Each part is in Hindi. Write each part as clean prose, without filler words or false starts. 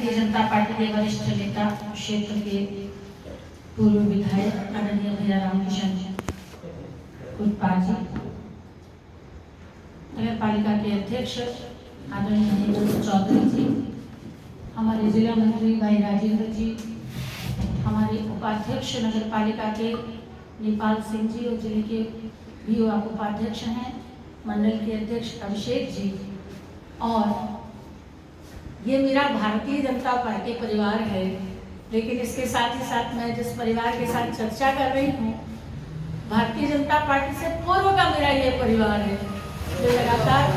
भारतीय जनता पार्टी के वरिष्ठ नेता क्षेत्र के पूर्व विधायक आदरणीय भैया रामकिशन उत्पाद जी, नगर पालिका के अध्यक्ष आदरणीय हेमंत चौधरी जी, हमारे जिला मंत्री भाई राजेंद्र जी, हमारे उपाध्यक्ष नगर पालिका के नेपाल सिंह जी और जिले के भी उपाध्यक्ष हैं, मंडल के अध्यक्ष अभिषेक जी, और ये मेरा भारतीय जनता पार्टी परिवार है। लेकिन इसके साथ ही साथ मैं जिस परिवार के साथ चर्चा कर रही हूँ, भारतीय जनता पार्टी से पूर्व का मेरा ये परिवार है जो लगातार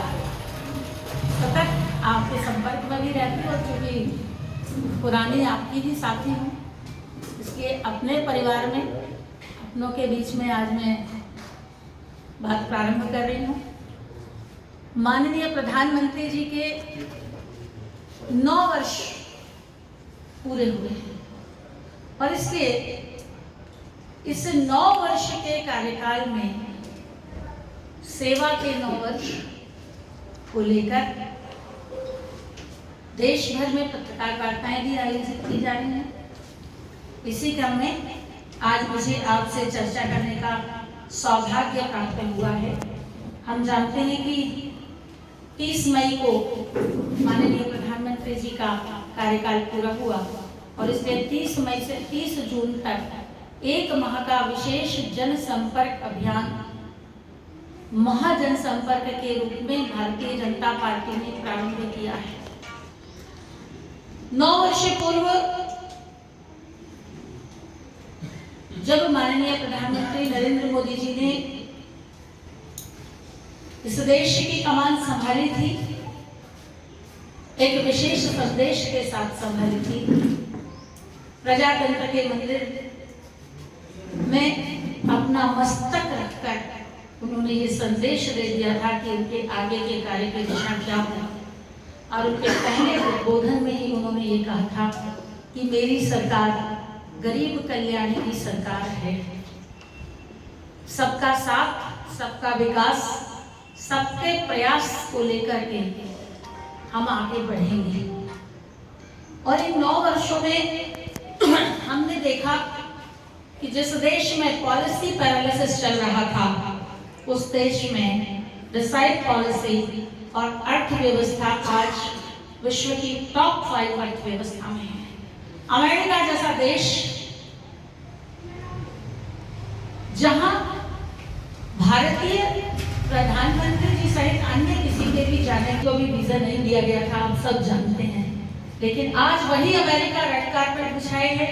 सतत आपके संपर्क में भी रहती हूँ, और चूँकि पुरानी आपकी ही साथी हूँ, इसलिए अपने परिवार में अपनों के बीच में आज मैं बात प्रारंभ कर रही हूँ। माननीय प्रधानमंत्री जी के 9 वर्ष पूरे हुए हैं, और इसलिए इस 9 वर्ष के कार्यकाल में सेवा के 9 वर्ष को लेकर देश भर में पत्रकार वार्ताएं भी आयोजित की जा रही हैं। इसी क्रम में आज मुझे आपसे चर्चा करने का सौभाग्य प्राप्त हुआ है। हम जानते हैं कि 30 मई को माननीय प्रधानमंत्री जी का कार्यकाल पूरा हुआ, और इसलिए 30 मई से 30 जून तक 1 माह का विशेष जनसंपर्क अभियान महाजनसंपर्क के रूप में भारतीय जनता पार्टी ने प्रारंभ किया है। 9 वर्ष पूर्व जब माननीय प्रधानमंत्री नरेंद्र मोदी जी ने इस देश की कमान संभाली थी, एक विशेष संदेश के साथ संभाली थी। प्रजातंत्र के मंदिर में अपना मस्तक रखकर उन्होंने ये संदेश दे दिया था कि उनके आगे के कार्य की दिशा क्या है, और उनके पहले उद्बोधन में ही उन्होंने ये कहा था कि मेरी सरकार गरीब कल्याण की सरकार है। सबका साथ, सबका विकास, सबके प्रयास को लेकर के हम आगे बढ़ेंगे। और इन 9 वर्षों में हमने देखा कि जिस देश में पॉलिसी पैरालिसिस चल रहा था, उस देश में डिसाइड पॉलिसी और अर्थव्यवस्था आज विश्व की टॉप 5 अर्थव्यवस्था में है। अमेरिका जैसा देश, जहां भारतीय प्रधानमंत्री जी सहित अन्य किसी के भी जाने को भी वीजा नहीं दिया गया था, आप सब जानते हैं। लेकिन आज वही अमेरिका रेड कार्पेट बिछाए है,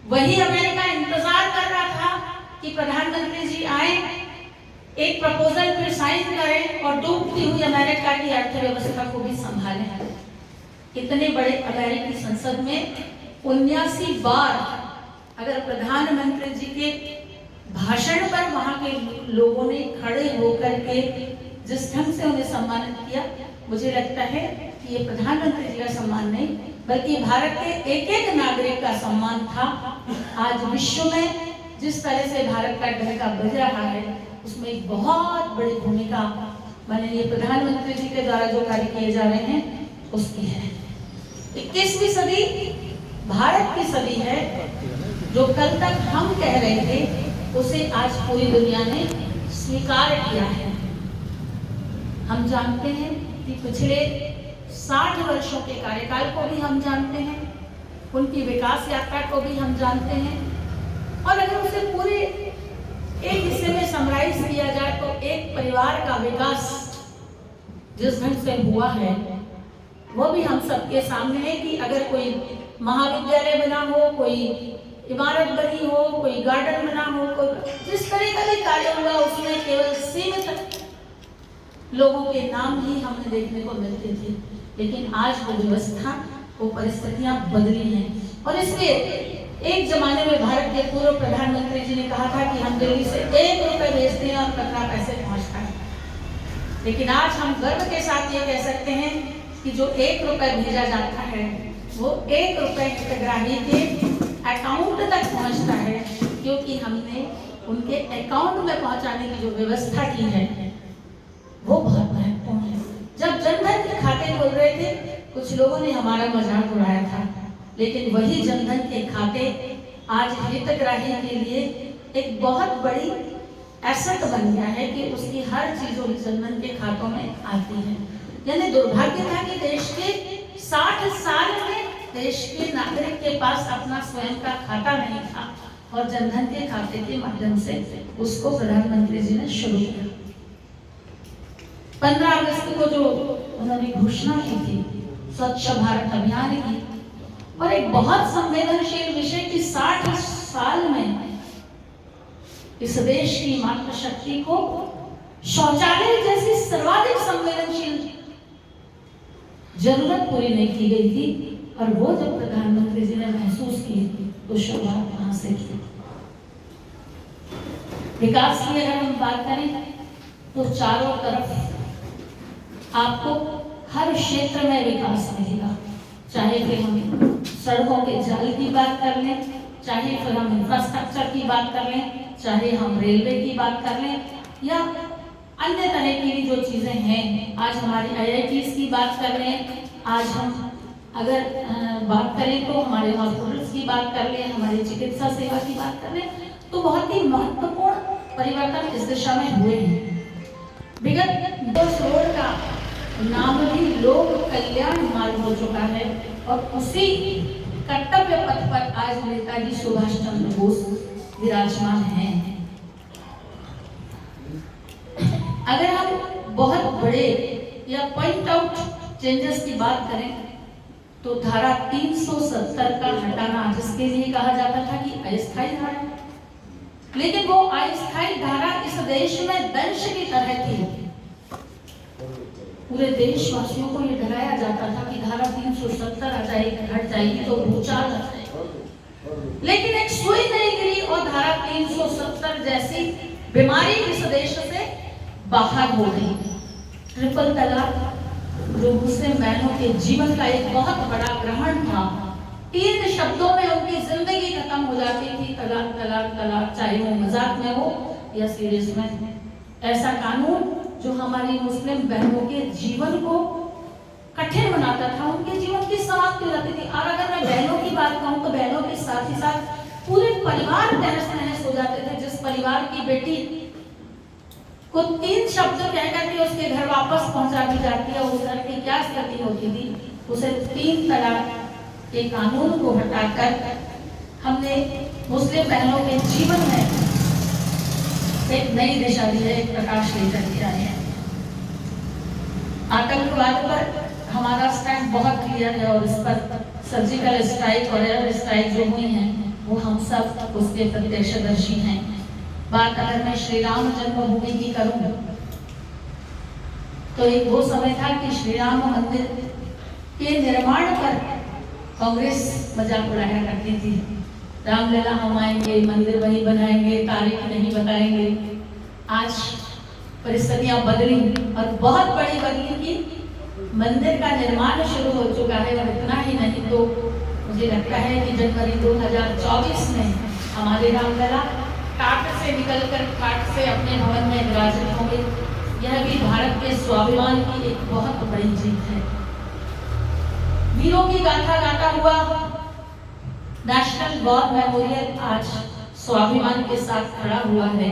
वही अमेरिका इंतजार कर रहा था कि प्रधानमंत्री जी आए, एक प्रपोजल फिर साइन करें और डूबती हुई अमेरिका की अर्थव्यवस्था को भी संभालें। इतने बड़े अमेरिकी संसद में 79 बार अगर प्रधानमंत्री जी के भाषण पर वहां के लोगों ने खड़े होकर के जिस ढंग से उन्हें सम्मानित किया, मुझे लगता है कि ये प्रधानमंत्री जी का सम्मान नहीं बल्कि भारत के एक एक नागरिक का सम्मान था। आज विश्व में जिस तरह से भारत का डंका बज रहा है, उसमें एक बहुत बड़ी भूमिका माननीय प्रधानमंत्री जी के द्वारा जो कार्य किए जा रहे हैं उसकी है। 21वीं सदी भारत की सदी है। जो कल तक हम कह रहे थे उसे आज पूरी दुनिया ने स्वीकार किया है। हम जानते हैं कि पिछले 60 वर्षों के कार्यकाल को भी हम जानते हैं, उनकी विकास यात्रा को भी हम जानते हैं, और अगर उसे पूरे एक हिस्से में समराइज किया जाए तो एक परिवार का विकास जिस ढंग से हुआ है वो भी हम सबके सामने है कि अगर कोई महाविद्यालय बना हो, कोई इमारत बनी हो, कोई गार्डन बना हो, कोई जिस तरह का भी कार्य हुआ उसमें केवल सीमित लोगों के नाम ही हमें देखने को मिलते थे। लेकिन आज वो व्यवस्था, वो परिस्थितियां बदली हैं, और इसलिए एक जमाने में भारत के पूर्व प्रधानमंत्री जी ने कहा था कि हम दिल्ली से 1 रुपए भेजते हैं और कतरा पैसे पहुंचता है। लेकिन आज हम गर्व के साथ ये कह सकते हैं कि जो 1 रुपए भेजा जाता है वो 1 रुपए हितग्राही के अकाउंट तक पहुंचता है, क्योंकि हमने उनके अकाउंट में पहुंचाने की जो व्यवस्था की है वो बहुत महत्वपूर्ण है। जब जनधन के खाते खोल रहे थे कुछ लोगों ने हमारा मजाक उड़ाया था, लेकिन वही जनधन के खाते आज हितग्राही के लिए एक बहुत बड़ी एसेट बन गया है कि उसकी हर चीज उस जनधन के खातों में आती है। यानी दुर्भाग्य था कि देश के 60 साल में देश के नागरिक के पास अपना स्वयं का खाता नहीं था और जनधन के खाते के माध्यम से उसको प्रधानमंत्री जी ने शुरू किया। 15 अगस्त को जो उन्होंने घोषणा की थी स्वच्छ भारत अभियान की, और एक बहुत संवेदनशील विषय की 60 साल में इस देश की मातृशक्ति को शौचालय जैसी सर्वाधिक संवेदनशील जरूरत पूरी नहीं की गई थी, और वो जब प्रधानमंत्री जी ने महसूस की तो शुरुआत कहां से की। विकास की अगर हम बात करें तो चारों तरफ आपको हर क्षेत्र में विकास मिलेगा, चाहे फिर हम सड़कों के जाल की बात कर लें, चाहे फिर हम इंफ्रास्ट्रक्चर की बात कर लें, चाहे हम रेलवे की बात कर लें, या अन्य तरह की भी जो चीजें हैं। आज हमारी IITs की बात कर लें, आज हम अगर बात करें तो हमारे हॉस्पिटल्स की बात कर लें, हमारी चिकित्सा सेवा की बात कर लें, तो बहुत ही महत्वपूर्ण परिवर्तन इस दिशा में हुए हैं। विगत 2 रोड का नाम भी लोक कल्याण मार्ग हो चुका है, और उसी कर्तव्य पथ पर आज नेताजी सुभाष चंद्र बोस विराजमान हैं। अगर हम बहुत बड़े या पॉइंट आउट चेंजेस की बात करें तो धारा 370 का हटाना, जिसके लिए कहा जाता था कि अस्थायी धारा, लेकिन वो अस्थायी धारा इस देश में दंश की तरह थी। पूरे देशवासियों को ये डराया जाता था कि धारा 370 हट जाएगी तो भूचाल आ जाएगा, लेकिन एक सुई नहीं गिरी और धारा 370 जैसी बीमारी इस देश से बाहर हो गई। ट्रिपल तलाक जो मुस्लिम बहनों के जीवन का एक बहुत बड़ा ग्रहण था, 3 शब्दों में उनकी जिंदगी खत्म हो जाती थी, तलाक तलाक तलाक, चाहे वो मजाक में हो या सीरियस में। ऐसा कानून जो हमारी मुस्लिम बहनों के जीवन को कठिन बनाता था, उनके जीवन की समाप्ति हो जाती थी। और अगर मैं बहनों की बात कहूँ तो बहनों के साथ ही साथ पूरे परिवार तहस नहस हो जाते थे। जिस परिवार की बेटी को 3 शब्द कहकर के उसके घर वापस पहुंचा दी जाती है, उस घर की क्या स्थिति होती थी, उसे 3 तलाक के कानून को हटाकर हमने मुस्लिम बहनों के जीवन में एक नई दिशा दी है, एक प्रकाश लेकर के आए हैं। आतंकवाद पर हमारा स्टैंड बहुत क्लियर है, और इस पर सर्जिकल स्ट्राइक और एयर स्ट्राइक जो हुई हैं वो हम सब उसके प्रत्यक्षदर्शी हैं। बात अगर मैं श्री राम जन्मभूमि की करूं तो एक वो समय था कि श्री राम मंदिर के निर्माण पर कांग्रेस मजाक उड़ाया करती थी, रामलला हम आएंगे, मंदिर वही बनाएंगे, तारीख नहीं बताएंगे। आज परिस्थितियां बदली और बहुत बड़ी बदली की मंदिर का निर्माण शुरू हो चुका है। और इतना ही नहीं तो मुझे लगता है कि जनवरी 2024 में हमारे रामलला काट से निकलकर काट से अपने भवन में विराजित होंगे। यह भी भारत के स्वाभिमान की एक बहुत बड़ी जीत है। वीरों की गाथा गाता हुआ नेशनल वॉर मेमोरियल आज स्वाभिमान के साथ खड़ा हुआ है।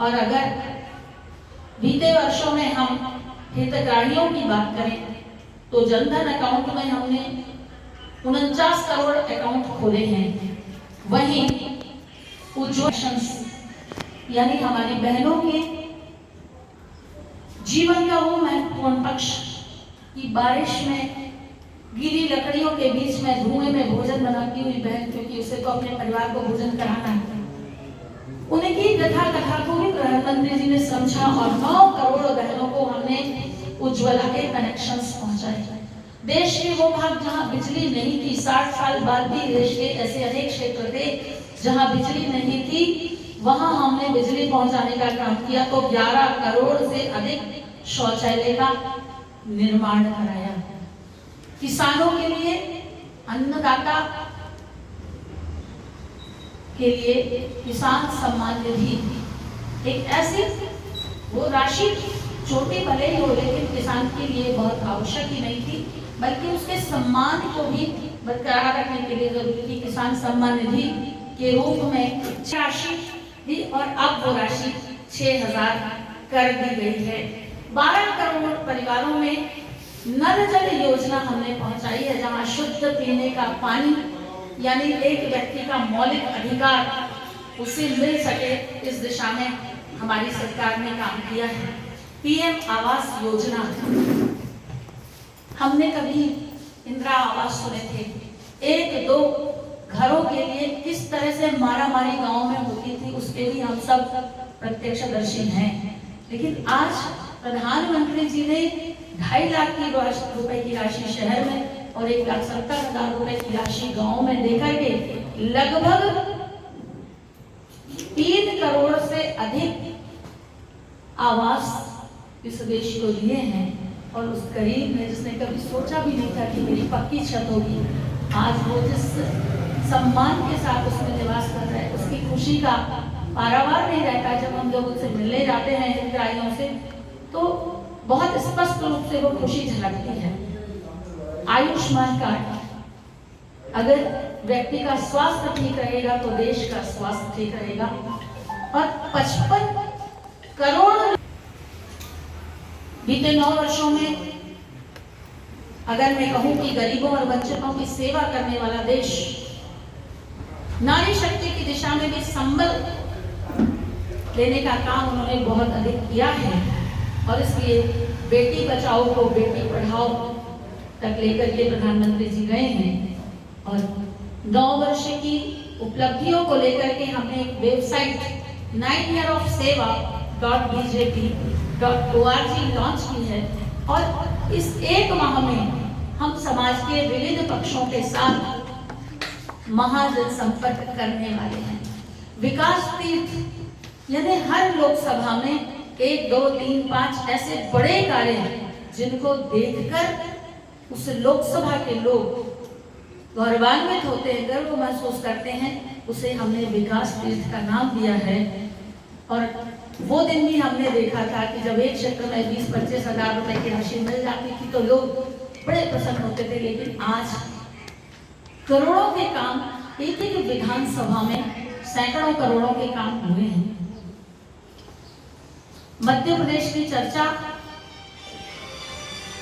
और अगर बीते वर्षों में हम हितग्राहियों की बात करें तो जनधन अकाउंट में हमने 49 करोड़ अकाउंट खोले हैं। वहीं उज्ज्वल यानी हमारी बहनों के जीवन का वो महत्वपूर्ण पक्ष कि बारिश में गीली लकड़ियों के बीच में धुएं में भोजन बनाती हुई बहन, क्योंकि उसे तो अपने परिवार को भोजन कराना है, उनकी कथा को भी प्रधानमंत्री जी ने समझा और 9 करोड़ बहनों को हमने उज्ज्वला के कनेक्शंस पहुंचाए। देश के वो भाग जहां बिजली नहीं थी, 60 साल बाद भी देश के ऐसे अनेक क्षेत्र थे जहां बिजली नहीं थी, वहां हमने बिजली पहुंचाने का काम किया। तो 11 करोड़ से अधिक शौचालय का निर्माण कराया। किसानों के लिए, अन्नदाता के लिए किसान सम्मान निधि एक ऐसी वो राशि छोटी भले ही हो, लेकिन किसान के लिए बहुत आवश्यक ही नहीं थी, बल्कि उसके सम्मान को भी बरकरार रखने के लिए जरूरी थी। किसान सम्मान निधि के रूप में राशि दी और अब वो राशि 6,000 कर दी गई है। 12 करोड़ परिवारों में नल जल योजना हमने पहुंचाई है, जहां शुद्ध पीने का पानी यानी एक व्यक्ति का मौलिक अधिकार उसे मिल सके, इस दिशा में हमारी सरकार ने काम किया है। पीएम आवास योजना, हमने कभी इंदिरा आवास सुने थे, 1-2 घरों के लिए किस तरह से मारामारी गांव में होती थी उसके भी हम सब प्रत्यक्षदर्शी हैं। लेकिन आज प्रधानमंत्री जी ने 2.5 लाख रुपए की राशि शहर में और 1,70,000 रुपए की राशि गांव में देकर के लगभग 3 करोड़ से अधिक आवास इस देश को दिए हैं। और उस गरीब ने, जिसने कभी सोचा भी नहीं था कि मेरी पक्की छत होगी, आज वो जिस सम्मान के साथ उसमें निवास कर रहा है, उसकी खुशी का पारावार नहीं रहता। जब हम लोग उससे मिलने जाते हैं हितग्राहियों से, तो बहुत स्पष्ट रूप से वो खुशी झलकती है। आयुष्मान कार्ड, अगर व्यक्ति का स्वास्थ्य ठीक रहेगा तो देश का स्वास्थ्य ठीक रहेगा। और 55 करोड़ बीते 9 वर्षों में, अगर मैं कहूं कि गरीबों और वंचितों की सेवा करने वाला देश, नारी शक्ति की दिशा में भी संबल लेने का काम उन्होंने बहुत अधिक किया है। और इसलिए बेटी बचाओ को बेटी पढ़ाओ तक लेकर के प्रधानमंत्री जी गए हैं। और 9 वर्ष की उपलब्धियों को लेकर के हमने एक वेबसाइट 9yearofseva.bjp.org लॉन्च की है। और इस 1 माह में हम समाज के विविध पक्षों के साथ महाजनसंपर्क करने वाले हैं। विकास तीर्थ यानी हर लोकसभा में 1, 2, 3, 5 ऐसे बड़े कार्य जिनको देखकर उस लोकसभा के लोग गौरवान्वित होते हैं, गर्व महसूस करते हैं, उसे हमने विकास तीर्थ का नाम दिया है। और वो दिन भी हमने देखा था कि जब एक क्षेत्र में 20-25 हजार रुपए की राशि मिल जाती थी तो लोग बड़े प्रसन्न होते थे। लेकिन आज करोड़ों के काम, एक विधानसभा में सैकड़ों करोड़ों के काम हुए हैं। मध्य प्रदेश की चर्चा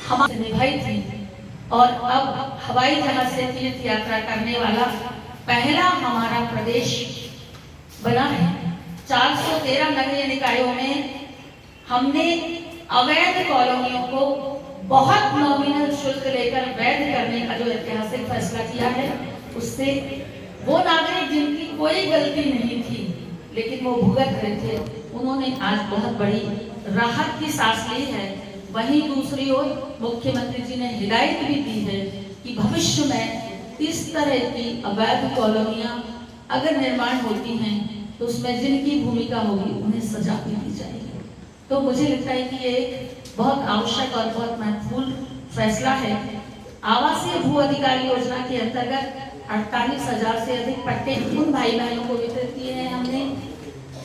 हमारे निभाई थी और अब हवाई जहाज से तीर्थ यात्रा करने वाला पहला हमारा प्रदेश बना है। 413 नगरीय निकायों में हमने अवैध कॉलोनियों को बहुत नॉमिनल शुल्क लेकर वैध करने का जो ऐतिहासिक फैसला किया है, उससे वो नागरिक जिनकी कोई गलती नहीं थी लेकिन वो भुगत रहे थे, उन्होंने आज बहुत बड़ी राहत की सांस ली है। वहीं दूसरी ओर मुख्यमंत्री जी ने हिदायत भी दी है कि भविष्य में इस तरह की अवैध कॉलोनियां अगर निर्माण होती हैं तो उसमें जिनकी भूमिका होगी उन्हें सजा भी दी जाएगी। तो मुझे लगता है कि ये एक बहुत आवश्यक और बहुत महत्वपूर्ण फैसला है। आवासीय भू अधिकार योजना के अंतर्गत 48,000 से अधिक पट्टे उन भाई बहनों को वितरित किए हैं हमने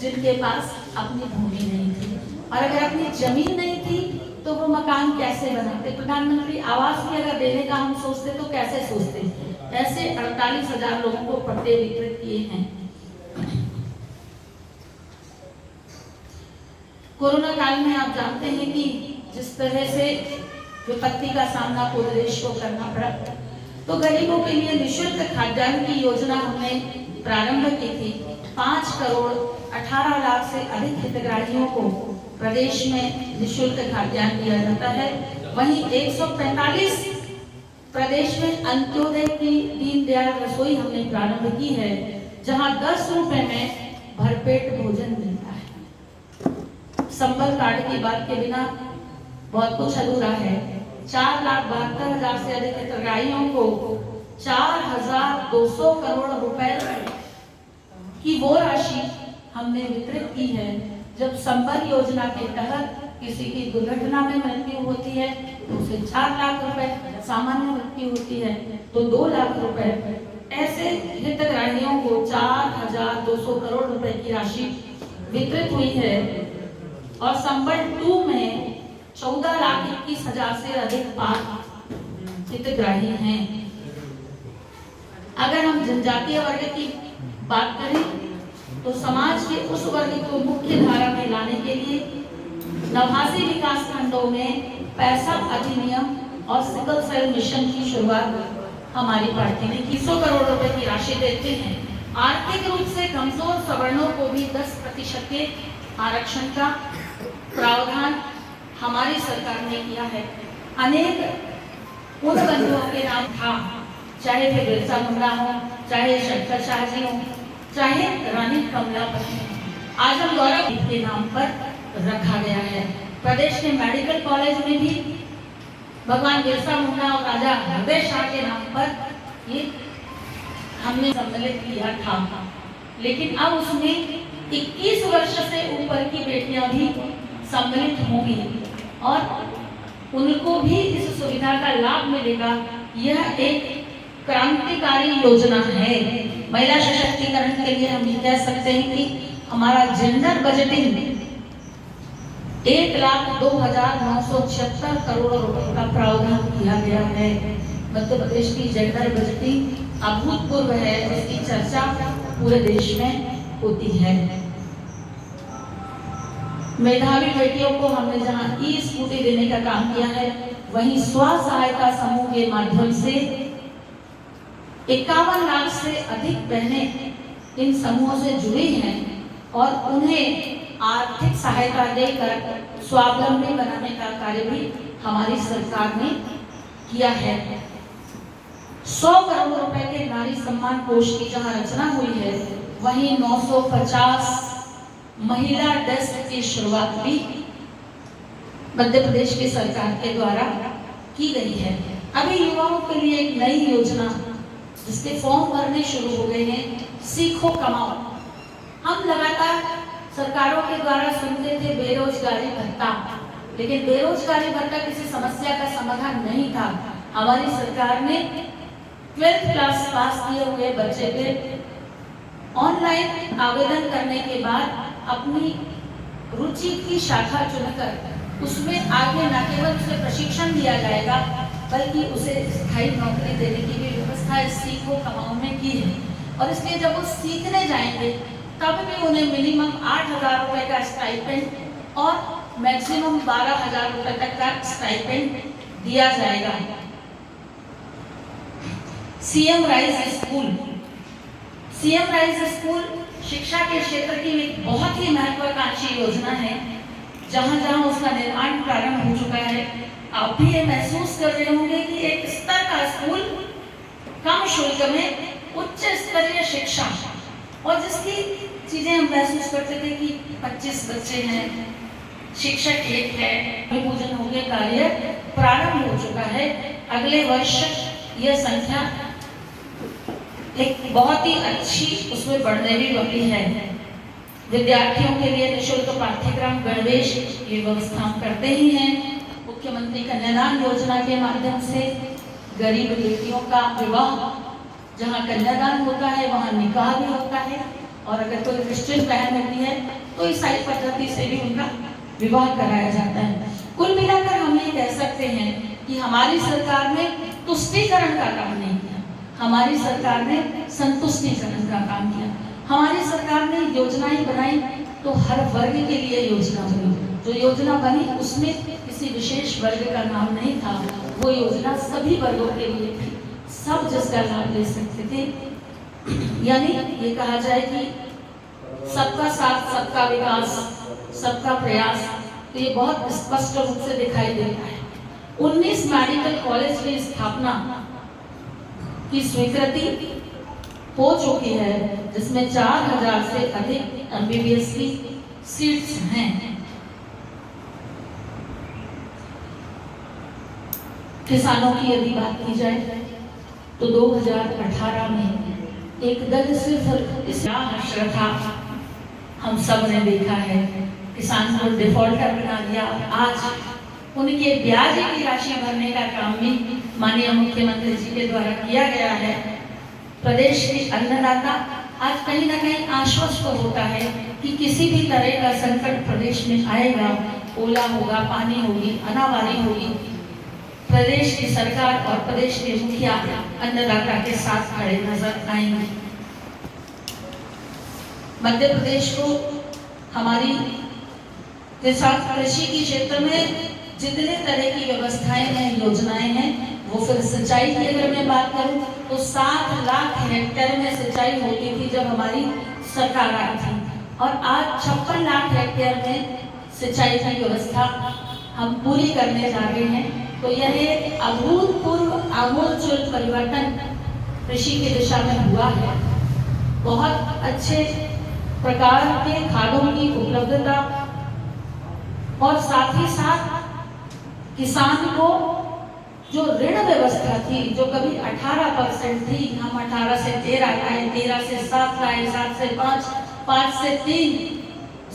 जिनके पास अपनी भूमि नहीं थी। और अगर अपनी जमीन नहीं थी तो वो मकान कैसे बनाते? प्रधानमंत्री आवास भी अगर देने का हम सोचते तो कैसे सोचते? ऐसे 48,000 लोगों को पट्टे वितरित किए हैं। कोरोना काल में आप जानते हैं कि जिस तरह से विपत्ति का सामना पूरे देश को करना पड़ा, तो गरीबों के लिए निःशुल्क खाद्यान्न की योजना हमने प्रारंभ की थी। 5 करोड़ 18 लाख से अधिक हितग्राहियों को प्रदेश में निःशुल्क खाद्यान्न दिया जाता है। वहीं 145 प्रदेश में अंत्योदय की दीनदयाल रसोई हमने प्रारंभ की है, जहां 10 रुपए में भरपेट भोजन मिलता है। संबल कार्ड की बात के बिना बहुत कुछ अधूरा है। 4,72,000 से अधिक हितग्राहियों को 4,200 करोड़ रुपए की वो राशि हमने वितरित की है। जब संबल योजना के तहत किसी की दुर्घटना में मृत्यु होती है तो उसे 4 लाख रुपए, सामान्य मृत्यु होती है तो 2 लाख रुपए, ऐसे हितग्राहियों को 4,200 करोड़ रुपए की राशि वितरित हुई है। और संबल 2 में 14,21,000 से अधिक हितग्राही हैं। अगर हम जनजातीय वर्ग की बात करें तो समाज के उस वर्ग को मुख्य धारा में लाने के लिए 89 विकास खंडों में पैसा अधिनियम और सिकल सेल मिशन की शुरुआत हमारी पार्टी ने 100 करोड़ रुपए की राशि देते हैं। आर्थिक रूप से कमजोर सवर्णों को भी 10% के आरक्षण का प्रावधान हमारी सरकार ने किया है। अनेक उन बंधुओं के नाम था, चाहे वे बिरसा मुंडा हो, चाहे शंकर शाह जी हो, चाहे रानी कमलापति हो, आज हम गौरव के नाम पर रखा गया है। प्रदेश के मेडिकल कॉलेज में भी भगवान बिरसा मुंडा और राजा हृदय शाह के नाम पर ये हमने सम्मिलित किया था, लेकिन अब उसमें 21 वर्ष से ऊपर की बेटियां भी सम्मिलित होंगी और उनको भी इस सुविधा का लाभ मिलेगा। यह एक क्रांतिकारी योजना है। महिला सशक्तिकरण के लिए हम ये कह सकते हैं कि हमारा जेंडर बजटिंग 1,02,976 करोड़ रुपए का प्रावधान किया गया है। मध्य प्रदेश की जेंडर बजटिंग अभूतपूर्व है, जिसकी चर्चा पूरे देश में होती है। मेधावी बेटियों को हमने जहां ई-स्कूटी देने का काम किया है, वहीं स्व सहायता समूह के माध्यम से 51 लाख से अधिक बहनें इन समूहों से जुड़ी हैं और उन्हें आर्थिक सहायता देकर स्वावलंबी बनाने का कार्य भी हमारी सरकार ने किया है। 100 करोड़ रुपए के नारी सम्मान कोष की जहां रचना हुई है, वहीं 950 महिला डेस्क की शुरुआत भी मध्य प्रदेश की सरकार के द्वारा की गई है। अभी युवाओं के लिए एक नई योजना जिसके फॉर्म भरने शुरू हो गए हैं, सीखो कमाओ। हम लगातार सरकारों के द्वारा सुनते थे बेरोजगारी भत्ता, लेकिन बेरोजगारी भत्ता किसी समस्या का समाधान नहीं था। हमारी सरकार ने 12th क्लास पास किए हुए बच्चे पे ऑनलाइन आवेदन करने के बाद अपनी रुचि की शाखा चुनकर उसमें आगे न केवल उसे प्रशिक्षण दिया जाएगा, बल्कि उसे स्थायी नौकरी देने की भी व्यवस्था इस सीखो कमाओ में की है। और इसलिए जब वो सीखने जाएंगे तब भी उन्हें मिनिमम 8,000 रुपए का स्टाइपेंड और मैक्सिमम 12,000 रुपए तक का स्टाइपेंड दिया जाएगा। सीएम राइज स्कूल शिक्षा के क्षेत्र की एक बहुत ही महत्वाकांक्षी योजना है। जहां जहां उसका निर्माण प्रारंभ हो चुका है, आप भी ये महसूस कर रहे होंगे कि एक स्तर का स्कूल कम शुल्क में उच्च स्तरीय शिक्षा, और जिसकी चीजें हम महसूस करते थे कि 25 बच्चे हैं, शिक्षक एक है, पूजन होकर कार्य प्रारंभ हो चुका है। अगले वर्ष यह संख्या एक बहुत ही अच्छी उसमें बढ़ने भी वाली है। विद्यार्थियों के लिए निःशुल्क पाठ्यक्रम गणवेश की व्यवस्था हम करते ही हैं। मुख्यमंत्री कन्यादान योजना के माध्यम से गरीब बेटियों का विवाह, जहां कन्यादान होता है वहां निकाह भी होता है, और अगर कोई क्रिश्चियन बहन होती है तो ईसाई पद्धति से भी उनका विवाह कराया जाता है। कुल मिलाकर हम ये कह सकते हैं कि हमारी सरकार ने तुष्टीकरण का काम नहीं किया, हमारी सरकार ने संतुष्टीकरण का काम किया। हमारी सरकार ने योजनाएं बनाई तो हर वर्ग के लिए योजना बनी। जो योजना बनी उसमें किसी विशेष वर्ग का नाम नहीं था, वो योजना सभी वर्गों के लिए थी, सब जिसका लाभ ले सकते थे। यानी ये कहा जाए कि सबका साथ सबका विकास सबका प्रयास, तो ये बहुत स्पष्ट रूप से दिखाई देता है। 19 मेडिकल कॉलेज की स्थापना की स्वीकृति हो चुकी है, जिसमें 4,000 से अधिक MBBS की सीट्स हैं। किसानों की यदि बात की जाए तो 2018 में एक दल सिर्फ इस था, हम सब ने देखा है, किसान को डिफॉल्टर बना दिया। आज उनके ब्याज की राशि भरने का काम भी माननीय मुख्यमंत्री जी के द्वारा किया गया है। प्रदेश के अन्नदाता आज कहीं ना कहीं आश्वस्त होता है कि किसी भी तरह का संकट प्रदेश में आएगा, ओला होगा, पानी होगी, अनावारी होगी, प्रदेश की सरकार और प्रदेश के मुखिया अन्नदाता के साथ खड़े नजर आएंगे। मध्य प्रदेश को हमारी के साथ कृषि के क्षेत्र में जितने तरह की व्यवस्थाएं हैं, योजनाएं हैं, वो फिर सिंचाई की अगर मैं बात करूं तो 7 लाख हेक्टेयर में सिंचाई होती थी जब हमारी सरकार आई थी, और आज 56 लाख हेक्टेयर में सिंचाई की व्यवस्था हम पूरी करने जा रहे हैं। तो यह एक अभूतपूर्व आमूलचूल परिवर्तन कृषि की दिशा में हुआ है। बहुत अच्छे प्रकार के खादों की उपलब्धता और साथ ही साथ किसान को जो ऋण व्यवस्था थी, जो कभी 18% थी, हम 18 से 13 लाए, 13 से 7 लाए, 7 से 5, 5 से 3,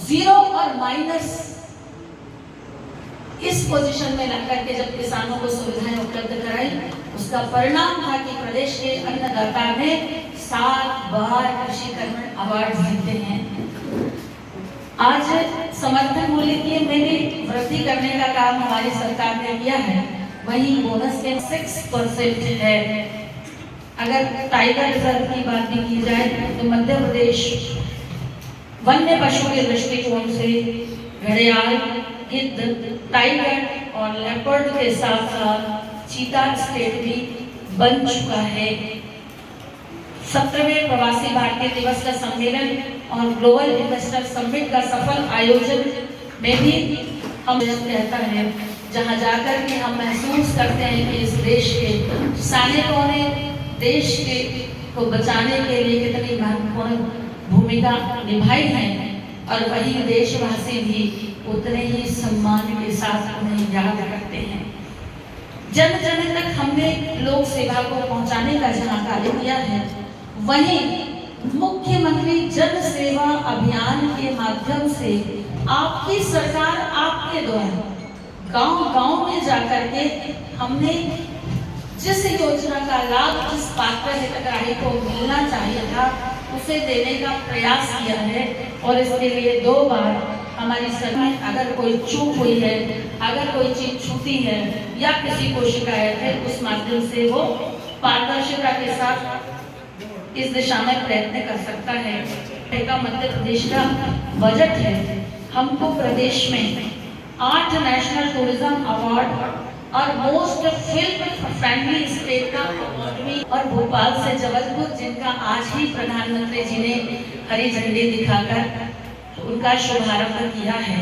जीरो और माइनस, इस पोजीशन में लग करके जब किसानों को सुविधाएं उपलब्ध कराई, उसका परिणाम था कि प्रदेश के अन्नदाता ने 7 बार कृषि कर्मण अवार्ड जीते हैं। आज समर्थन मूल्य की में भी वृद्धि करने का काम हमारी सरकार ने किया है। वहीं बोनस के 6% है। अगर टाइगर रिजर्व की बात भी की जाए तो मध्य प्रदेश वन्य पशु के दृष्टिकोण से घड़ियाल, गिद्ध, टाइगर और लेपर्ड के साथ साथ चीता स्टेट भी बन चुका है। 17वें प्रवासी भारतीय दिवस का सम्मेलन और ग्लोबल इन्वेस्टर समिट का सफल आयोजन में भी हम रहता है, जहां जाकर के हम महसूस करते हैं कि इस देश के सैनिकों ने देश के को बचाने के लिए कितनी महत्वपूर्ण भूमिका निभाई है, और वही देशवासी भी उतने ही सम्मान के साथ उन्हें याद करते हैं। जन जन तक हमने लोक सेवा को पहुंचाने का जहां कार्य किया है, वहीं मुख्यमंत्री जन सेवा अभियान के माध्यम से आपकी सरकार आपके द्वारा गांव-गांव में जाकर के हमने जिस योजना का लाभ जिस पात्र हितग्राही को मिलना चाहिए था उसे देने का प्रयास किया है। और इसके लिए 2 बार हमारी सरकार, अगर कोई चूक हुई है, अगर कोई चीज छूटी है या किसी को शिकायत है, उस माध्यम से वो पारदर्शिता के साथ इस दिशा में प्रयत्न कर सकता है। मध्य प्रदेश का बजट है, हमको प्रदेश में 8 नेशनल टूरिज्म अवार्ड और मोस्ट फिल्म फ्रेंडली स्टेट का अवार्ड भी, और भोपाल से जबलपुर जिनका आज ही प्रधानमंत्री जी ने हरी झंडी दिखाकर उनका शुभारंभ किया है।